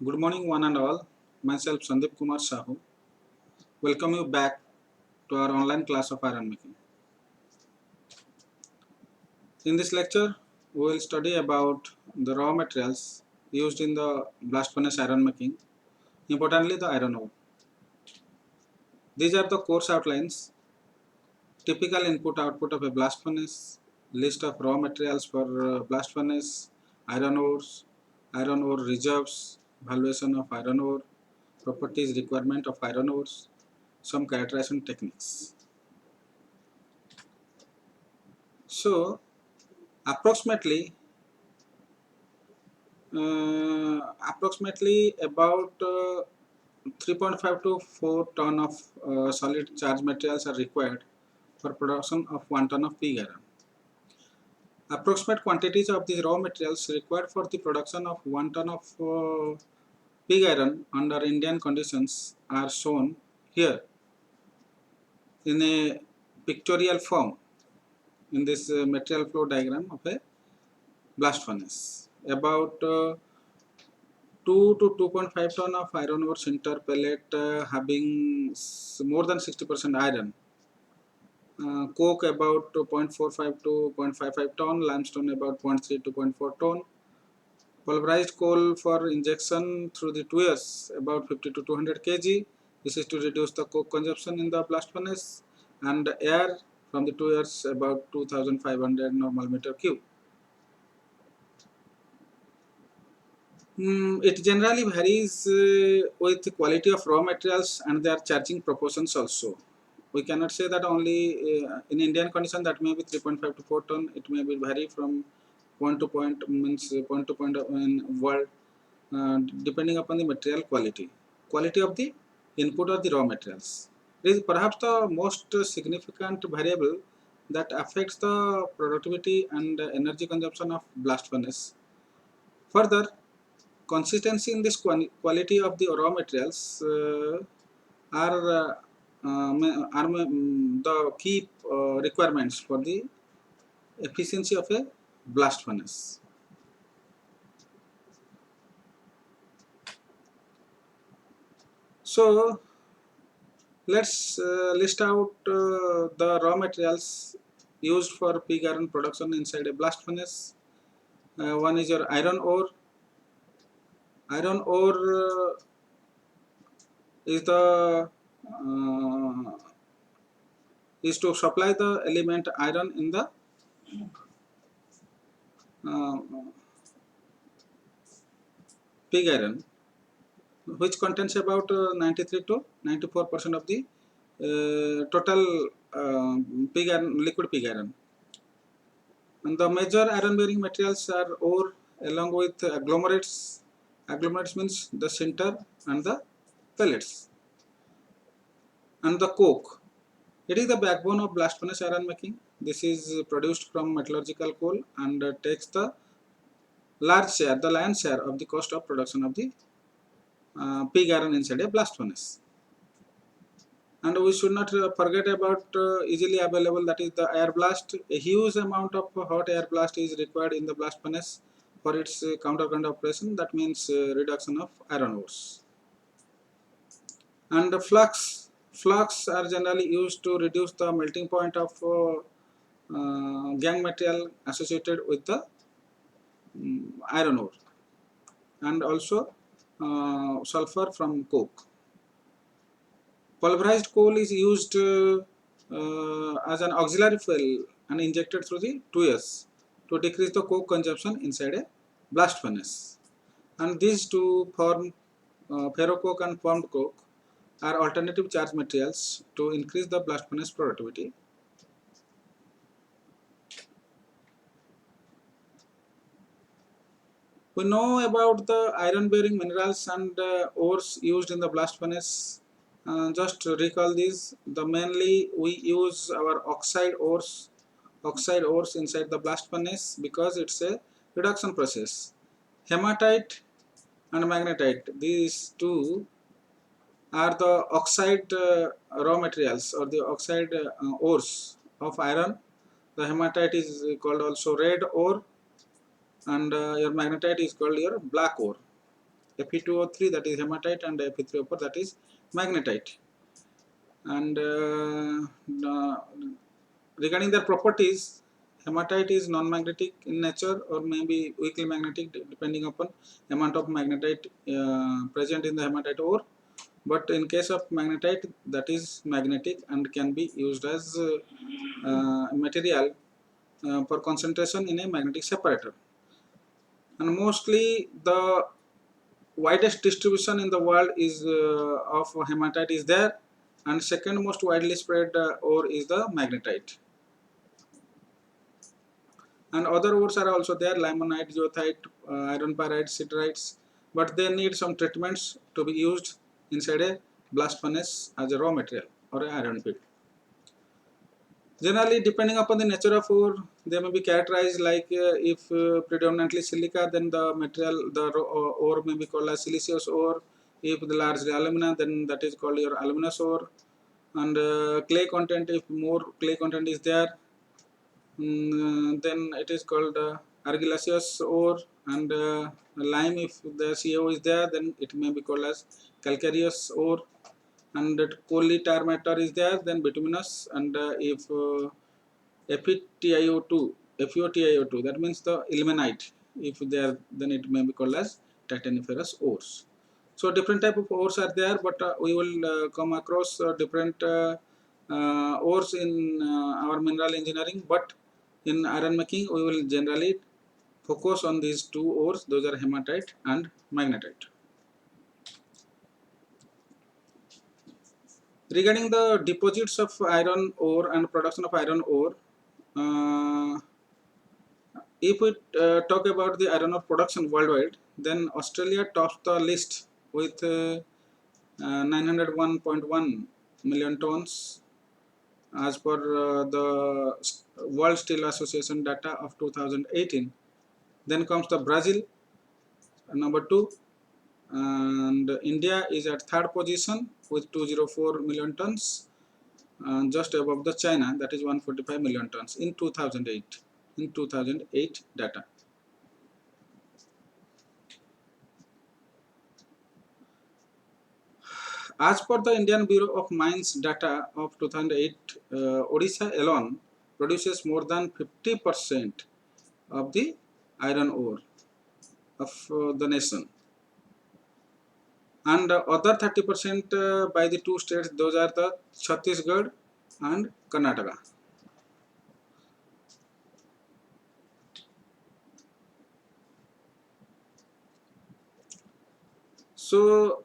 Good morning, one and all. Myself, Sandeep Kumar Sahu. Welcome you back to our online class of iron making. In this lecture, we will study about the raw materials used in the blast furnace iron making, importantly the iron ore. These are the course outlines, typical input-output of a blast furnace, list of raw materials for blast furnace, iron ore reserves, valuation of iron ore, properties requirement of iron ores, some characterization techniques. So, approximately approximately about 3.5 to 4 ton of solid charge materials are required for production of 1 ton of pig iron. Approximate quantities of these raw materials required for the production of 1 ton of pig iron under Indian conditions are shown here in a pictorial form in this material flow diagram of a blast furnace. About 2 to 2.5 ton of iron ore sinter pellet having more than 60% iron. Coke about 0.45 to 0.55 ton, limestone about 0.3 to 0.4 ton. Pulverized coal for injection through the tuyeres about 50 to 200 kg. This is to reduce the coke consumption in the blast furnace, and air from the tuyeres about 2500 normal meter cube. It generally varies with the quality of raw materials and their charging proportions also. We cannot say that only in Indian condition that may be 3.5 to 4 ton. It may be vary from point to point, means point to point in world, depending upon the material quality. Quality of the input of the raw materials. It is perhaps the most significant variable that affects the productivity and energy consumption of blast furnace. Further, consistency in this quality of the raw materials are the key requirements for the efficiency of a blast furnace. So let's list out the raw materials used for pig iron production inside a blast furnace. One is your iron ore. Iron ore is the is to supply the element iron in the uh, pig iron, which contains about 93 to 94% of the total pig iron, liquid pig iron. And the major iron bearing materials are ore along with agglomerates. Agglomerates means the sinter and the pellets. And the coke. It is the backbone of blast furnace iron making. This is produced from metallurgical coal and takes the large share, the lion's share of the cost of production of the pig iron inside a blast furnace. And we should not forget about easily available, that is the air blast. A huge amount of hot air blast is required in the blast furnace for its counter-current operation. That means reduction of iron ores. And the flux are generally used to reduce the melting point of gangue material associated with the iron ore, and also sulfur from coke. Pulverized coal is used as an auxiliary fuel and injected through the tuyeres to decrease the coke consumption inside a blast furnace. And these two form ferrocoke and formed coke are alternative charge materials to increase the blast furnace productivity. We know about the iron bearing minerals and ores used in the blast furnace. Just to recall these, the mainly we use our oxide ores inside the blast furnace because it's a reduction process. Hematite and magnetite, these two are the oxide raw materials or the oxide ores of iron. The hematite is called also red ore, and your magnetite is called your black ore. Fe2O3 that is hematite, and Fe3O4 that is magnetite. And regarding their properties, hematite is non-magnetic in nature or maybe weakly magnetic depending upon amount of magnetite present in the hematite ore. But in case of magnetite, that is magnetic and can be used as material for concentration in a magnetic separator. And mostly the widest distribution in the world is of hematite is there, and second most widely spread ore is the magnetite. And other ores are also there, limonite, goethite, iron pyrite, siderites, but they need some treatments to be used inside a blast furnace as a raw material or an iron pit. Generally, depending upon the nature of ore, they may be characterized like if predominantly silica, then the material, the ore may be called as siliceous ore. If the largely alumina, then that is called your aluminous ore. And clay content, if more clay content is there, then it is called argillaceous ore. And lime, if the CO is there, then it may be called as calcareous ore. And that coal tar matter is there, then bituminous. And if FeTiO2, FeOTiO2, that means the ilmenite. If there, then it may be called as titaniferous ores. So different type of ores are there, but we will come across different ores in our mineral engineering. But in iron making, we will generally focus on these two ores. Those are hematite and magnetite. Regarding the deposits of iron ore and production of iron ore, if we talk about the iron ore production worldwide, then Australia tops the list with 901.1 million tons as per the World Steel Association data of 2018. Then comes the Brazil, number 2, and India is at third position with 204 million tons, just above the China, that is 145 million tons in 2008. In 2008 data. As per the Indian Bureau of Mines data of 2008, Odisha alone produces more than 50% of the iron ore of the nation. And other 30% by the two states, those are the Chhattisgarh and Karnataka. So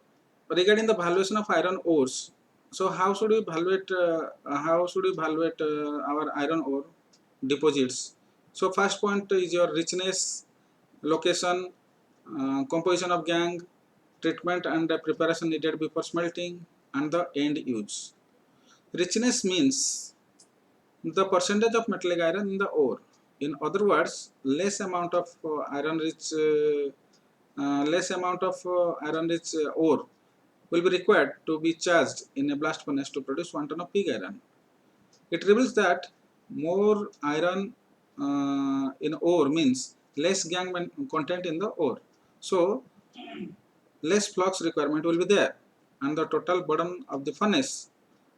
regarding the valuation of iron ores, so how should we evaluate our iron ore deposits? So first point is your richness, location, composition of gangue, treatment and preparation needed before smelting, and the end use. Richness means the percentage of metallic iron in the ore. In other words, less amount of iron rich ore will be required to be charged in a blast furnace to produce 1 ton of pig iron. It reveals that more iron in ore means less gangue content in the ore. So less flux requirement will be there, and the total burden of the furnace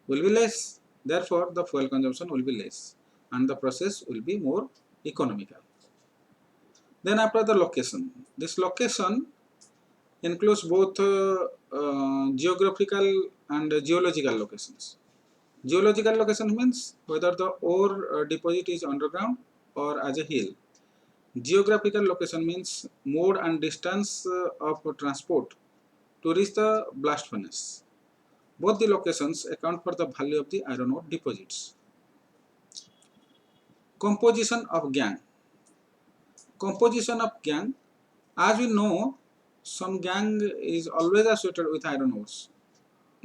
will be less. Therefore, the fuel consumption will be less, and the process will be more economical. Then after the location, this location includes both geographical and geological locations. Geological location means whether the ore deposit is underground or as a hill. Geographical location means mode and distance of transport to reach the blast furnace. Both the locations account for the value of the iron ore deposits. Composition of gangue. Composition of gangue. As we know, some gangue is always associated with iron ores.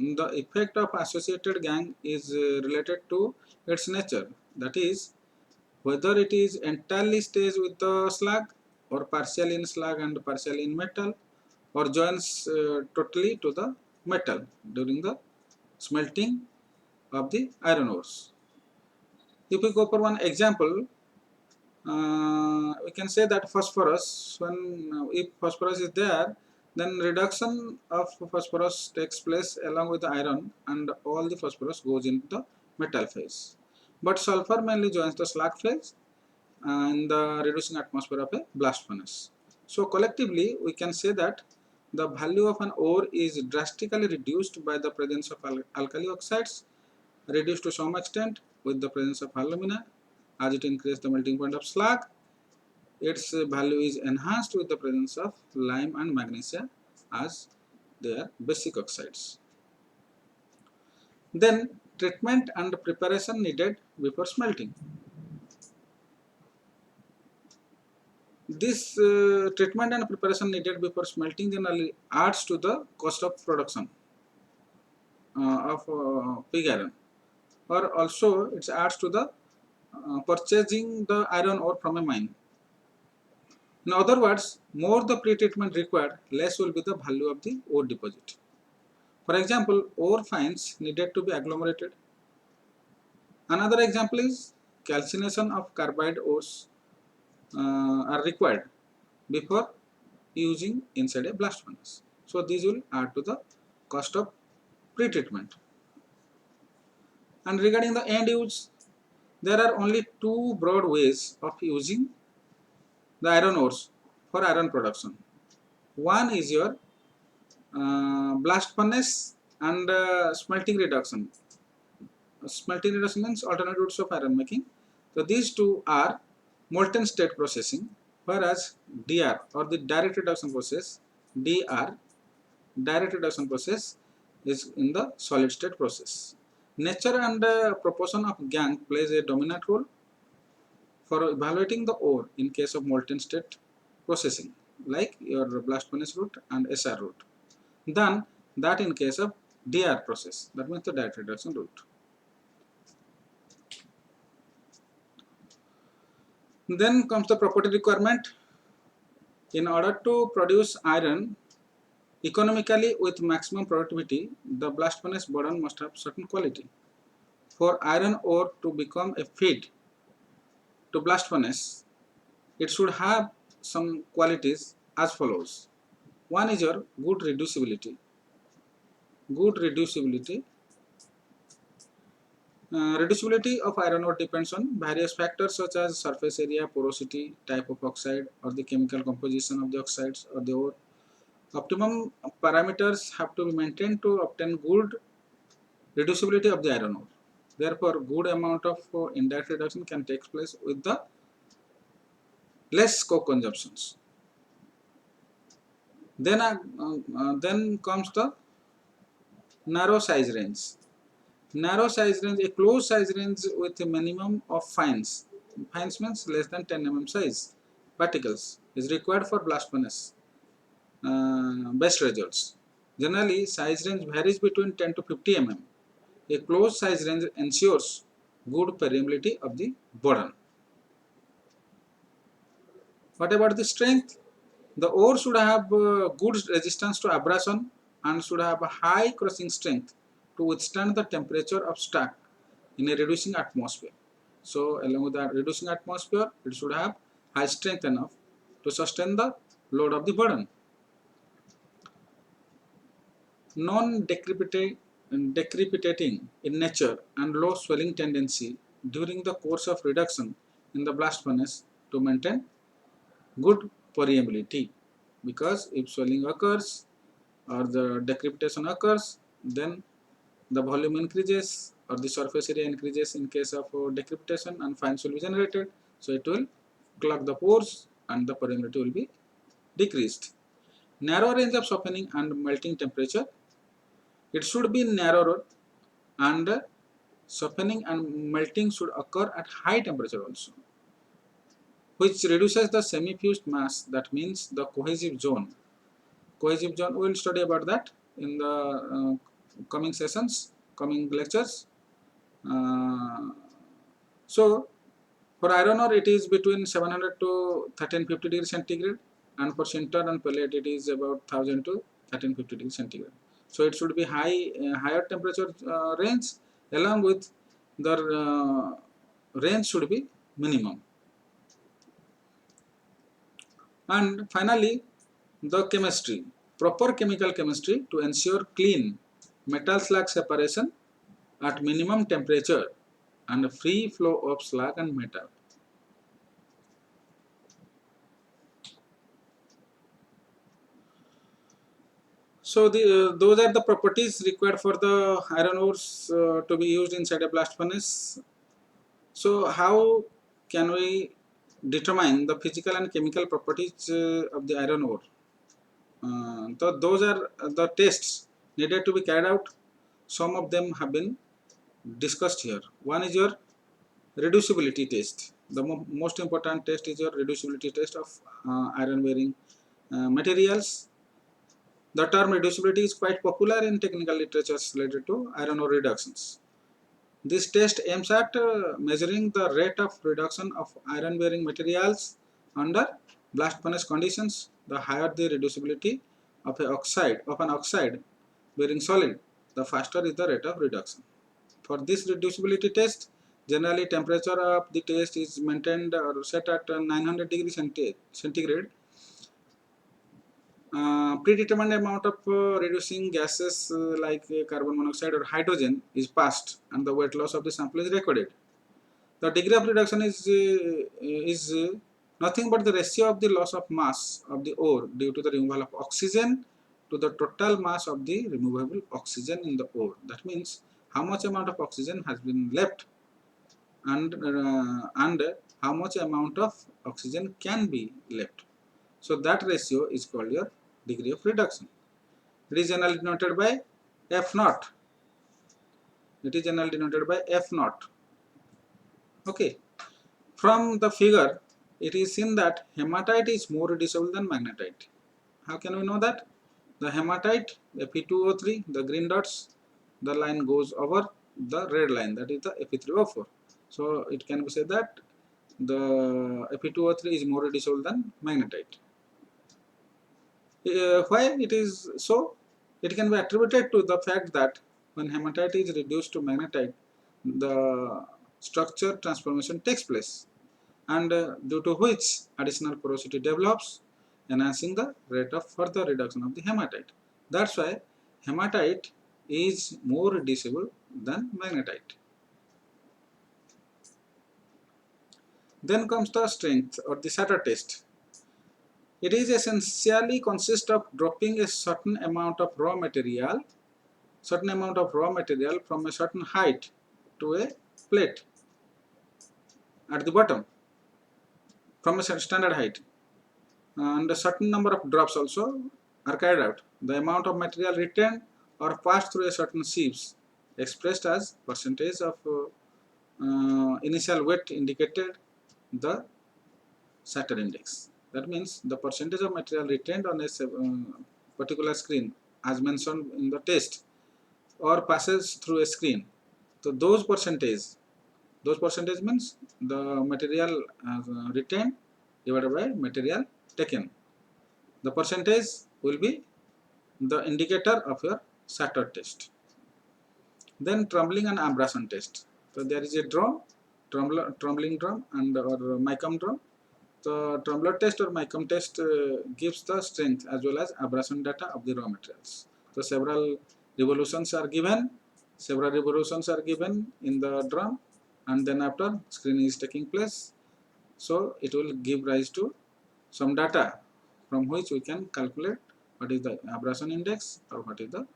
The effect of associated gangue is related to its nature. That is, whether it is entirely stays with the slag or partially in slag and partially in metal, or joins totally to the metal during the smelting of the iron ores. If we go for one example, we can say that phosphorus, when if phosphorus is there, Then reduction of phosphorus takes place along with the iron, and all the phosphorus goes into the metal phase. But sulfur mainly joins the slag phase in the reducing atmosphere of a blast furnace. So collectively we can say that the value of an ore is drastically reduced by the presence of alkali oxides, reduced to some extent with the presence of alumina as it increases the melting point of slag. Its value is enhanced with the presence of lime and magnesia as they are basic oxides. Then treatment and preparation needed before smelting. This treatment and preparation needed before smelting generally adds to the cost of production of pig iron, or also it adds to the purchasing the iron ore from a mine. In other words, more the pre-treatment required, less will be the value of the ore deposit. For example, ore fines needed to be agglomerated. Another example is calcination of carbide ores are required before using inside a blast furnace. So these will add to the cost of pre-treatment. And regarding the end use, there are only two broad ways of using the iron ores for iron production. One is your blast furnace and smelting reduction. Smelting reduction means alternate routes of iron making. So these two are molten state processing, whereas DR or the direct reduction process, DR, direct reduction process, is in the solid state process. Nature and proportion of gangue plays a dominant role for evaluating the ore in case of molten state processing, like your blast furnace route and SR route, than that in case of DR process, that means the direct reduction route. Then comes the property requirement. In order to produce iron economically with maximum productivity, the blast furnace burden must have certain quality. For iron ore to become a feed to blast furnace, it should have some qualities as follows. One is your good reducibility. Good reducibility. Reducibility of iron ore depends on various factors such as surface area, porosity, type of oxide, or the chemical composition of the oxides or the ore. Optimum parameters have to be maintained to obtain good reducibility of the iron ore. Therefore, good amount of indirect reduction can take place with the less coke consumptions. Then comes the narrow size range. Narrow size range, a closed size range with a minimum of fines. Fines means less than 10 mm size particles is required for blast furnace best results. Generally, size range varies between 10 to 50 mm. A closed size range ensures good permeability of the burden. What about the strength? The ore should have good resistance to abrasion and should have a high crushing strength to withstand the temperature of stack in a reducing atmosphere. So along with that reducing atmosphere, it should have high strength enough to sustain the load of the burden. Non-decrepitating in nature and low swelling tendency during the course of reduction in the blast furnace to maintain good permeability, because if swelling occurs or the decrepitation occurs, then the volume increases or the surface area increases in case of decrepitation, and fines will be generated, so it will clog the pores and the permeability will be decreased. Narrow range of softening and melting temperature, it should be narrower, and softening and melting should occur at high temperature also, which reduces the semi-fused mass, that means the cohesive zone. Cohesive zone, we will study about that in the coming sessions, coming lectures. So for iron ore it is between 700 to 1350 degrees centigrade, and for sinter and pellet it is about 1000 to 1350 degrees centigrade. So it should be higher temperature range, along with the range should be minimum. And finally, the chemistry. proper chemical chemistry to ensure clean metal slag separation at minimum temperature and free flow of slag and metal. So those are the properties required for the iron ores to be used inside a blast furnace. So how can we determine the physical and chemical properties of the iron ore? So those are the tests needed to be carried out. Some of them have been discussed here. One is your reducibility test. The most important test is your reducibility test of iron bearing materials. The term reducibility is quite popular in technical literature related to iron ore reductions. This test aims at measuring the rate of reduction of iron bearing materials under blast furnace conditions. The higher the reducibility of an oxide bearing solid, the faster is the rate of reduction. For this reducibility test, generally temperature of the test is maintained or set at 900 degrees centigrade. Predetermined amount of reducing gases like carbon monoxide or hydrogen is passed and the weight loss of the sample is recorded. The degree of reduction is nothing but the ratio of the loss of mass of the ore due to the removal of oxygen to the total mass of the removable oxygen in the ore. That means how much amount of oxygen has been left and how much amount of oxygen can be left. So that ratio is called your degree of reduction. It is generally denoted by F naught. It is generally denoted by F naught. Okay. From the figure, it is seen that hematite is more reducible than magnetite. How can we know that? The hematite, Fe2O3, the green dots, the line goes over the red line, that is the Fe3O4. So it can be said that the Fe2O3 is more reducible than magnetite. Why it is so? It can be attributed to the fact that when hematite is reduced to magnetite, the structure transformation takes place, and due to which additional porosity develops, enhancing the rate of further reduction of the hematite. That's why hematite is more reducible than magnetite. Then comes the strength or the Satter test. It is essentially consists of dropping a certain amount of raw material from a certain height to a plate at the bottom from a standard height, and a certain number of drops also are carried out. The amount of material retained or passed through a certain sieves expressed as percentage of initial weight indicated the Satter index. That means the percentage of material retained on a particular screen as mentioned in the test or passes through a screen. So those percentage means the material retained divided by material taken. The percentage will be the indicator of your Satter test. Then trembling and abrasion test. So there is a drum, trembling drum and or Micom drum. The trembler test or Micom test gives the strength as well as abrasion data of the raw materials. So several revolutions are given in the drum, and then after screening is taking place, so it will give rise to some data from which we can calculate what is the abrasion index or what is the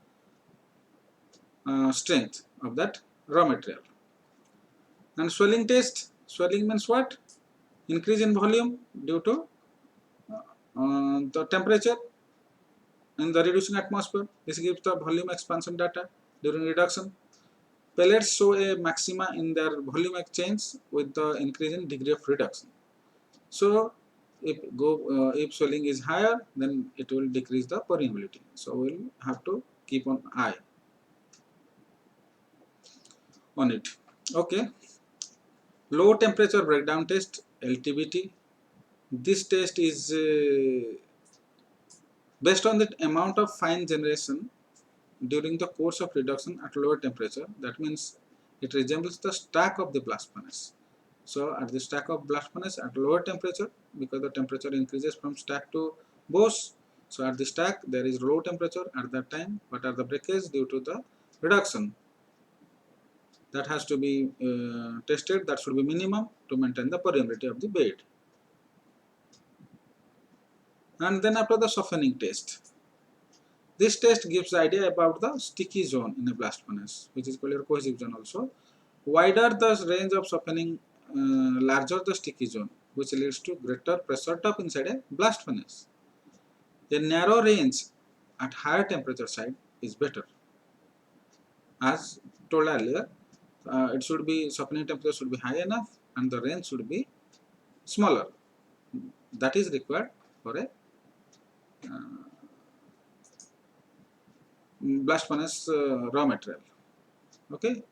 strength of that raw material. And swelling test. Swelling means what? Increase in volume due to the temperature in the reducing atmosphere. This gives the volume expansion data during reduction. Pellets show a maxima in their volume exchange with the increase in degree of reduction. So if swelling is higher, then it will decrease the permeability. So we'll have to keep an eye on it. Okay. Low temperature breakdown test, LTBT. This test is based on the amount of fine generation during the course of reduction at lower temperature. That means it resembles the stack of the blast furnace. So at the stack of blast furnace at lower temperature, because the temperature increases from stack to boss, So at the stack there is low temperature at that time, but at the breakage due to the reduction that has to be tested, that should be minimum to maintain the permeability of the bed. And then after the softening test, this test gives the idea about the sticky zone in a blast furnace, which is called a cohesive zone also. Wider the range of softening, larger the sticky zone, which leads to greater pressure drop inside a blast furnace. A narrow range at higher temperature side is better. As told earlier, it should be softening temperature should be high enough and the range should be smaller. That is required for a blast furnace raw material. Okay.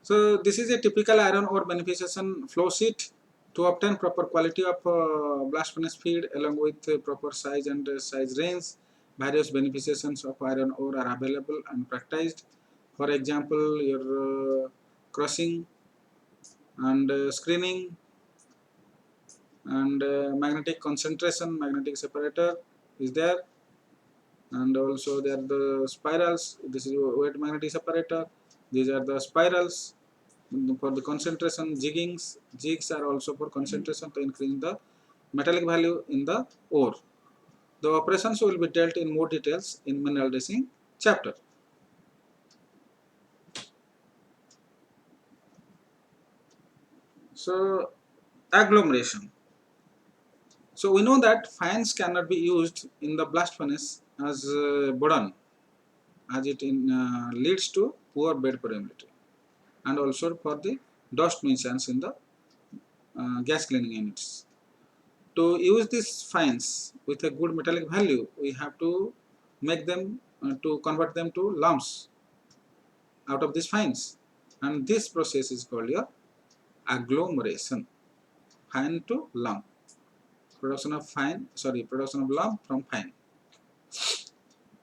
So this is a typical iron ore beneficiation flow sheet. To obtain proper quality of blast furnace feed along with proper size and size range, various beneficiations of iron ore are available and practiced. For example, your crushing and screening and magnetic concentration, magnetic separator is there, and also there are the spirals. This is weight magnetic separator. These are the spirals for the concentration. Jigs are also for concentration to increase the metallic value in the ore. The operations will be dealt in more details in mineral dressing chapter. So agglomeration. So we know that fines cannot be used in the blast furnace as boron, as it leads to poor bed permeability, and also for the dust nuisance in the gas cleaning units. To use these fines with a good metallic value, we have to make them to convert them to lumps out of these fines, and this process is called your agglomeration. Fine to lump, production of lump from fine.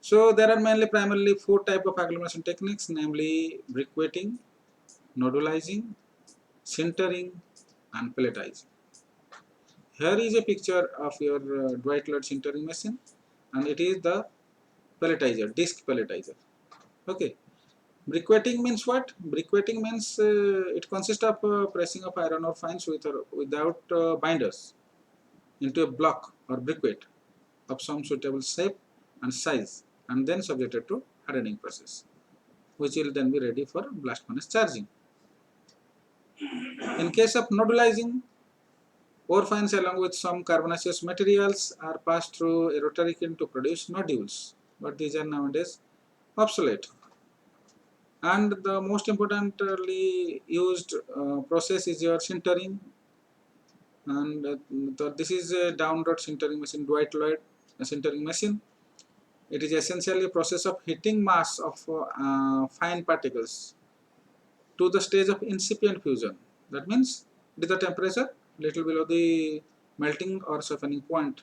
So there are primarily four types of agglomeration techniques, namely briquetting, nodulizing, sintering, and pelletizing. Here is a picture of your Dwight-Lloyd sintering machine, and it is the pelletizer, disc pelletizer. Okay. Briquetting means what? Briquetting means it consists of pressing of iron ore fines with or without binders into a block or briquette of some suitable shape and size, and then subjected to hardening process, which will then be ready for blast furnace charging. In case of nodulizing, ore fines along with some carbonaceous materials are passed through a rotary kiln to produce nodules, but these are nowadays obsolete. And the most importantly used process is your sintering, and this is a downward sintering machine, Dwight-Lloyd sintering machine. It is essentially a process of heating mass of fine particles to the stage of incipient fusion. That means it is the temperature little below the melting or softening point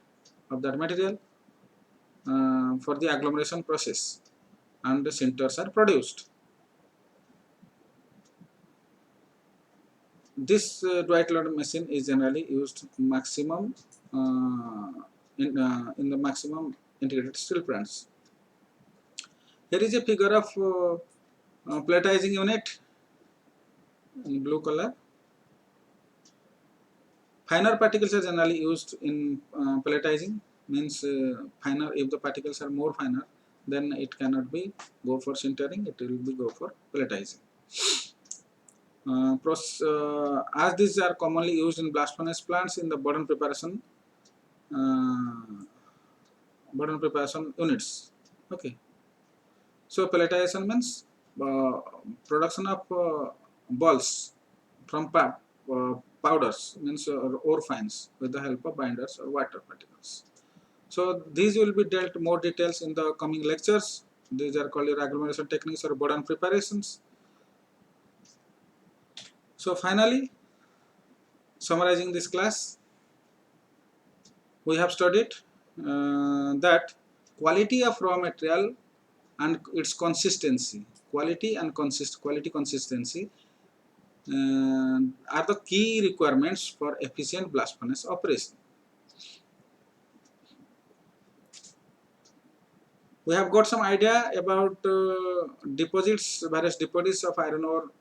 of that material for the agglomeration process, and the sinters are produced. This Dwight-Lloyd machine is generally used maximum in the maximum integrated steel plants. Here is a figure of pelletizing unit in blue color. Finer particles are generally used in pelletizing. Means finer, if the particles are more finer, then it cannot be go for sintering, it will be go for pelletizing. As these are commonly used in blast furnace plants in the burden preparation units. Okay. So pelletization means production of balls from powders, means ore fines with the help of binders or water particles. So these will be dealt more details in the coming lectures. These are called your agglomeration techniques or burden preparations. So finally, summarizing this class, we have studied that quality of raw material and its consistency, quality consistency are the key requirements for efficient blast furnace operation. We have got some idea about deposits, various deposits of iron ore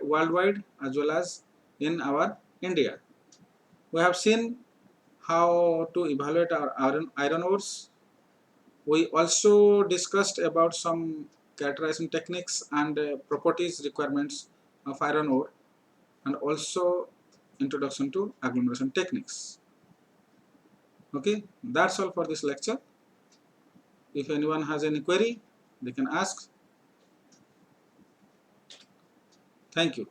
worldwide as well as in our India. We have seen how to evaluate our iron ores. We also discussed about some characterization techniques and properties requirements of iron ore, and also introduction to agglomeration techniques. Okay, that's all for this lecture. If anyone has any query, they can ask. Thank you.